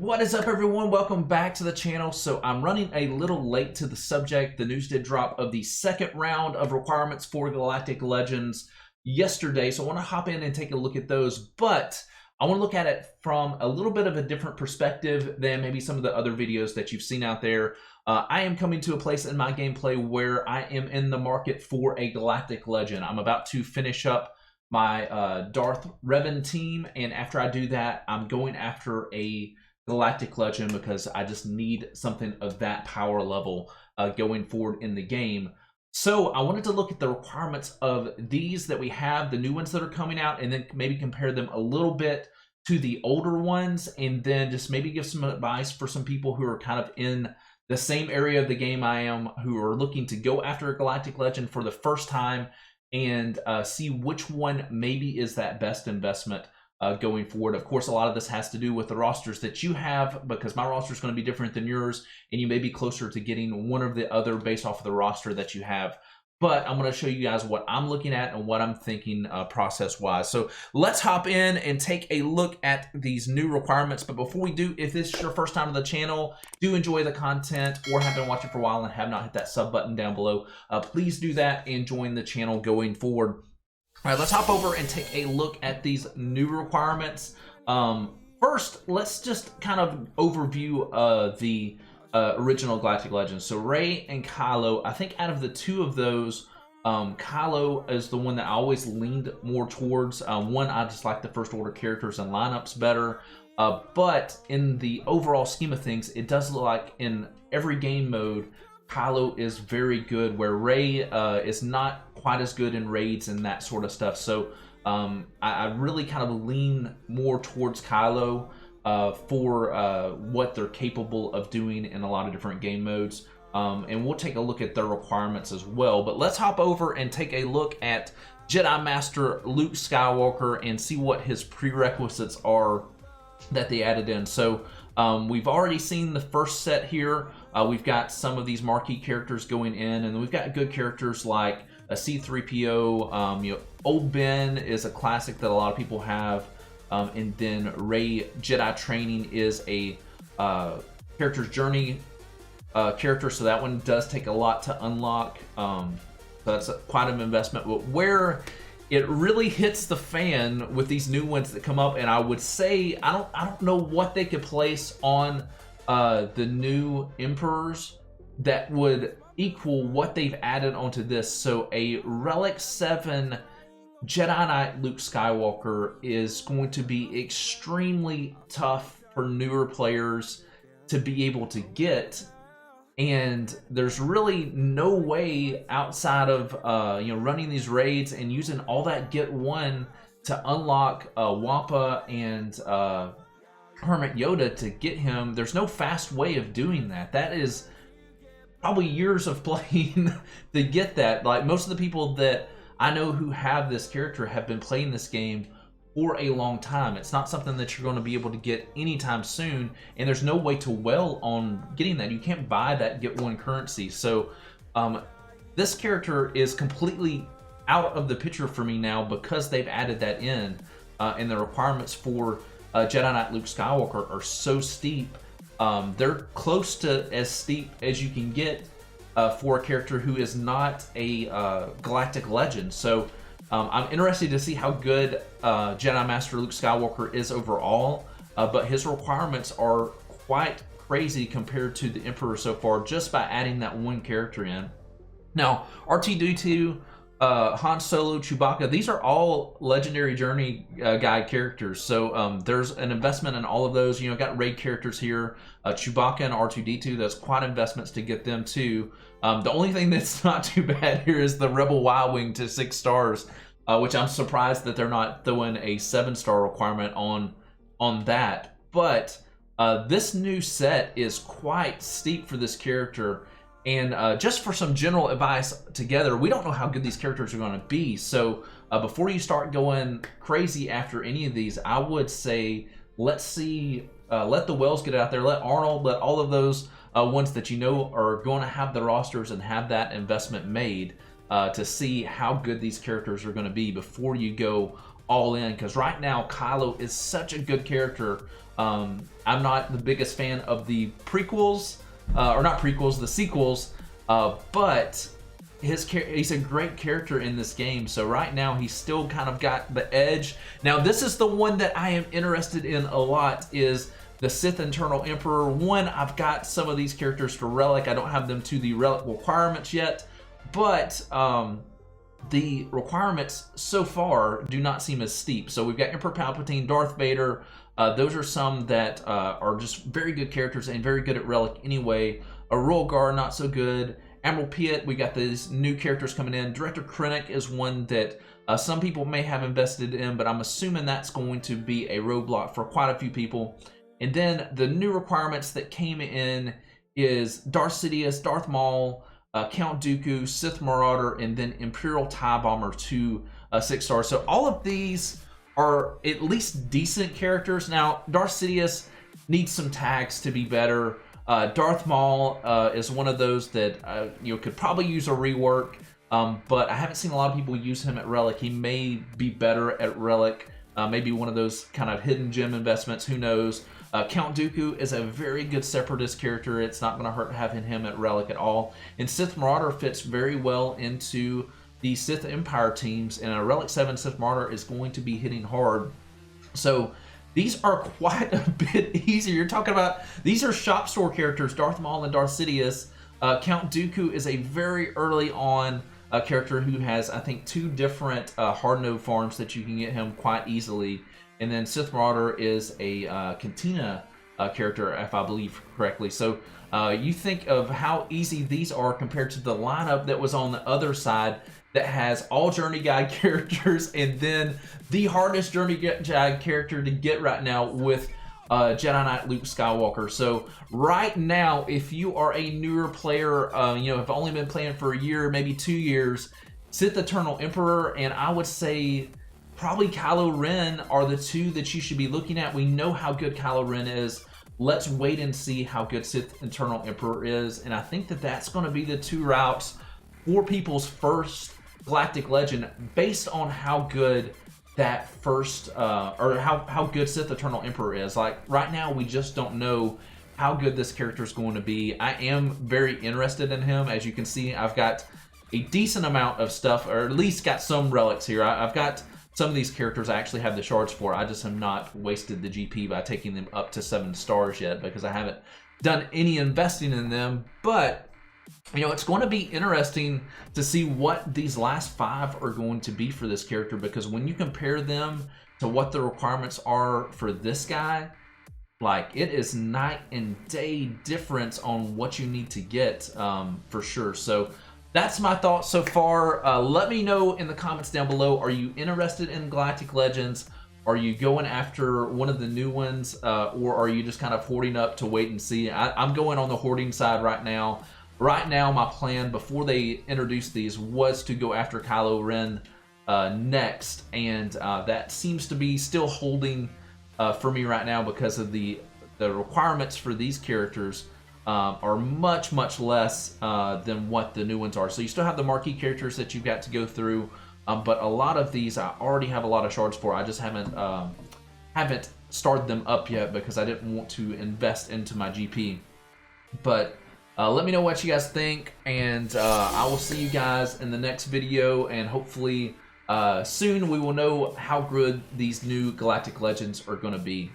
What is up, everyone? Welcome back to the channel. So I'm running a little late to the subject. The news did drop of the second round of requirements for Galactic Legends yesterday, so I want to hop in and take a look at those, but I want to look at it from a little bit of a different perspective than maybe some of the other videos that you've seen out there. I am coming to a place in my gameplay where I am in the market for a Galactic Legend. I'm about to finish up my Darth Revan team, and after I do that, I'm going after a Galactic Legend because I just need something of that power level going forward in the game. So I wanted to look at the requirements of these that we have, the new ones that are coming out, and then maybe compare them a little bit to the older ones, and then just maybe give some advice for some people who are kind of in the same area of the game I am, who are looking to go after a Galactic Legend for the first time, and see which one maybe is that best investment going forward. Of course, a lot of this has to do with the rosters that you have, because my roster is going to be different than yours, and you may be closer to getting one or the other based off of the roster that you have. But I'm going to show you guys what I'm looking at and what I'm thinking process-wise. So let's hop in and take a look at these new requirements. But before we do, if this is your first time on the channel, do enjoy the content, or have been watching for a while and have not hit that sub button down below, please do that and join the channel going forward. All right, let's hop over and take a look at these new requirements. First, let's just kind of overview the original Galactic Legends. So Rey and Kylo, I think out of the two of those, Kylo is the one that I always leaned more towards. One, I just like the First Order characters and lineups better. But in the overall scheme of things, it does look like in every game mode, Kylo is very good, where Rey is not quite as good in raids and that sort of stuff. So I really kind of lean more towards Kylo for what they're capable of doing in a lot of different game modes. And we'll take a look at their requirements as well. But let's hop over and take a look at Jedi Master Luke Skywalker and see what his prerequisites are that they added in. So we've already seen the first set here. We've got some of these marquee characters going in, and we've got good characters like a C-3PO. Old Ben is a classic that a lot of people have, and then Rey Jedi Training is a character's journey character, so that one does take a lot to unlock. So that's quite an investment. But where it really hits the fan with these new ones that come up, and I would say I don't know what they could place on the new Emperors that would equal what they've added onto this. So a Relic 7 Jedi Knight Luke Skywalker is going to be extremely tough for newer players to be able to get, and there's really no way outside of running these raids and using all that Get One to unlock Wampa and Hermit Yoda to get him. There's no fast way of doing that. That is probably years of playing to get that. Like, most of the people that I know who have this character have been playing this game for a long time. It's not something that you're going to be able to get anytime soon, and there's no way to well on getting that. You can't buy that Get One currency. So this character is completely out of the picture for me now because they've added that in, and the requirements for Jedi Knight Luke Skywalker are so steep. They're close to as steep as you can get for a character who is not a Galactic Legend. So I'm interested to see how good Jedi Master Luke Skywalker is overall, but his requirements are quite crazy compared to the Emperor so far, just by adding that one character in. Now, R2-D2, Han Solo, Chewbacca, these are all Legendary Journey Guide characters, so there's an investment in all of those. Got raid characters here, Chewbacca and R2-D2, that's quite investments to get them too. The only thing that's not too bad here is the Rebel Y-Wing to 6 stars, which I'm surprised that they're not throwing a 7-star requirement on that. But this new set is quite steep for this character. And just for some general advice together, we don't know how good these characters are going to be. So before you start going crazy after any of these, I would say let's see, let the Wells get out there, let Arnold, let all of those ones that you know are going to have the rosters and have that investment made to see how good these characters are going to be before you go all in, because right now Kylo is such a good character. I'm not the biggest fan of the prequels, or not prequels, the sequels, but he's a great character in this game. So right now he's still kind of got the edge. Now this is the one that I am interested in a lot, is the Sith Eternal Emperor. One, I've got some of these characters for Relic. I don't have them to the Relic requirements yet, but the requirements so far do not seem as steep. So we've got Emperor Palpatine, Darth Vader. Those are some that are just very good characters and very good at Relic anyway. A Royal Guard, not so good. Admiral Piet, we got these new characters coming in. Director Krennic is one that some people may have invested in, but I'm assuming that's going to be a roadblock for quite a few people. And then the new requirements that came in is Darth Sidious, Darth Maul, Count Dooku, Sith Marauder, and then Imperial TIE Bomber to 6 stars. So all of these are at least decent characters. Now, Darth Sidious needs some tags to be better. Darth Maul is one of those that could probably use a rework, but I haven't seen a lot of people use him at Relic. He may be better at Relic, maybe one of those kind of hidden gem investments, who knows. Count Dooku is a very good Separatist character. It's not going to hurt having him at Relic at all. And Sith Marauder fits very well into the Sith Empire teams, and a Relic 7 Sith Marauder is going to be hitting hard. So these are quite a bit easier. You're talking about, these are shop store characters, Darth Maul and Darth Sidious. Count Dooku is a very early on character who has, I think, 2 different hard node farms that you can get him quite easily. And then Sith Marauder is a Cantina character, if I believe correctly. So you think of how easy these are compared to the lineup that was on the other side that has all Journey Guide characters, and then the hardest Journey Guide character to get right now with Jedi Knight Luke Skywalker. So right now, if you are a newer player, have only been playing for a year, maybe 2 years, Sith Eternal Emperor, and I would say probably Kylo Ren are the 2 that you should be looking at. We know how good Kylo Ren is. Let's wait and see how good Sith Eternal Emperor is, and I think that that's going to be the 2 routes for people's first Galactic Legend, based on how good that first, or how good Sith Eternal Emperor is. Like, right now, we just don't know how good this character is going to be. I am very interested in him. As you can see, I've got a decent amount of stuff, or at least got some relics here. I've got some of these characters I actually have the shards for. I just have not wasted the GP by taking them up to 7 stars yet, because I haven't done any investing in them. But it's going to be interesting to see what these last 5 are going to be for this character, because when you compare them to what the requirements are for this guy, like, it is night and day difference on what you need to get, for sure. So that's my thoughts so far. Let me know in the comments down below, are you interested in Galactic Legends? Are you going after one of the new ones, or are you just kind of hoarding up to wait and see? I'm going on the hoarding side right now. Right now, my plan before they introduced these was to go after Kylo Ren next, and that seems to be still holding for me right now, because of the requirements for these characters are much less than what the new ones are. So you still have the marquee characters that you've got to go through, but a lot of these I already have a lot of shards for. I just haven't started them up yet because I didn't want to invest into my GP. But let me know what you guys think, and I will see you guys in the next video, and hopefully soon we will know how good these new Galactic Legends are going to be.